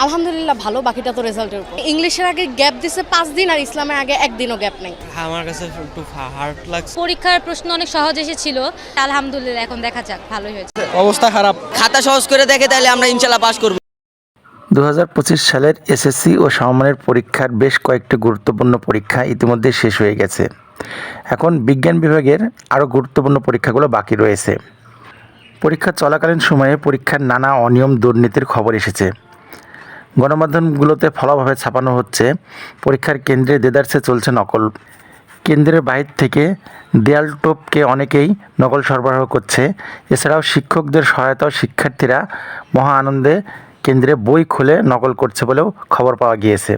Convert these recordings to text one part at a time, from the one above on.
আলহামদুলিল্লাহ ভালো, বাকিটা তো রেজাল্টের উপর। ইংলিশের আগে গ্যাপ দিছে 5 দিন আর ইসলামের আগে একদিনও গ্যাপ নেই। আমার কাছে একটু হার্ড লাগছে। পরীক্ষার প্রশ্ন অনেক সহজ এসেছিল, আলহামদুলিল্লাহ এখন দেখা যাক ভালোই হয়েছে। অবস্থা খারাপ, খাতা সহজ করে দেখে তাহলে আমরা ইনশাল্লাহ পাস করব। 2025 সালের এসএসসি ও সমমানের পরীক্ষার বেশ কয়েকটি গুরুত্বপূর্ণ পরীক্ষা ইতিমধ্যে শেষ হয়ে গেছে। এখন বিজ্ঞান বিভাগের আরও গুরুত্বপূর্ণ পরীক্ষাগুলো বাকি রয়েছে। পরীক্ষা চলাকালীন সময়ে পরীক্ষার নানা অনিয়ম দুর্নীতির খবর এসেছে। গণমাধ্যমগুলোতে ফলাভাবে ছাপানো হচ্ছে পরীক্ষার কেন্দ্রে দেদারসে চলছে নকল। কেন্দ্রের বাইরে থেকে দেয়াল টোপকে অনেকেই নকল সরবরাহ করছে। এছাড়াও শিক্ষকদের সহায়তাও শিক্ষার্থীরা মহা আনন্দে কেন্দ্রে বই খুলে নকল করছে বলেও খবর পাওয়া গিয়েছে।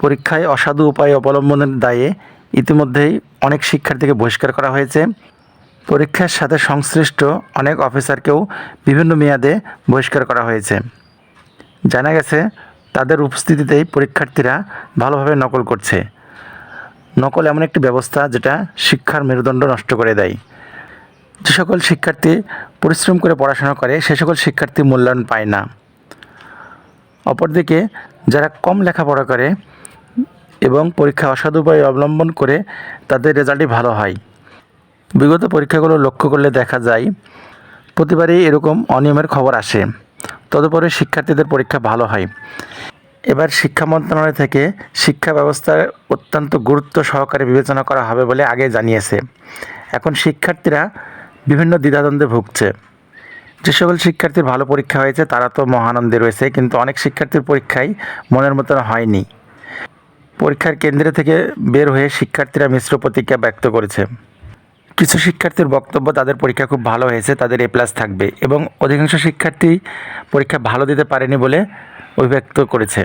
পরীক্ষায় অসাধু উপায় অবলম্বনের দায়ে ইতিমধ্যেই অনেক শিক্ষার্থীকে বহিষ্কার করা হয়েছে। পরীক্ষার সাথে সংশ্লিষ্ট অনেক অফিসারকেও বিভিন্ন মেয়াদে বহিষ্কার করা হয়েছে। জানা গেছে তাদের উপস্থিতিতেই পরীক্ষার্থীরা ভালোভাবে নকল করছে। নকল এমন একটি ব্যবস্থা যেটা শিক্ষার মেরুদণ্ড নষ্ট করে দেয়। যে সকল শিক্ষার্থী পরিশ্রম করে পড়াশোনা করে সে সকল শিক্ষার্থী মূল্যায়ন পায় না। অপরদিকে যারা কম লেখাপড়া করে এবং পরীক্ষা অসাধু উপায় অবলম্বন করে তাদের রেজাল্টই ভালো হয়। বিগত পরীক্ষাগুলো লক্ষ্য করলে দেখা যায় প্রতিবারই এরকম অনিয়মের খবর আসে, তদুপরি শিক্ষার্থীদের পরীক্ষা ভালো হয়। এবার শিক্ষা মন্ত্রণালয় থেকে শিক্ষা ব্যবস্থার অত্যন্ত গুরুত্ব সহকারে বিবেচনা করা হবে বলে আগে জানিয়েছে। এখন শিক্ষার্থীরা বিভিন্ন দ্বিধাদ্বন্দ্বে ভুগছে। যে সকল শিক্ষার্থীর ভালো পরীক্ষা হয়েছে তারা তো মহানন্দে রয়েছে, কিন্তু অনেক শিক্ষার্থীর পরীক্ষাই মনের মতন হয়নি। পরীক্ষার কেন্দ্র থেকে বের হয়ে শিক্ষার্থীরা মিশ্র প্রতিক্রিয়া ব্যক্ত করেছে। কিছু শিক্ষার্থীর বক্তব্য তাদের পরীক্ষা খুব ভালো হয়েছে, তাদের A+ থাকবে, এবং অধিকাংশ শিক্ষার্থী পরীক্ষা ভালো দিতে পারেনি বলে অভিব্যক্ত করেছে।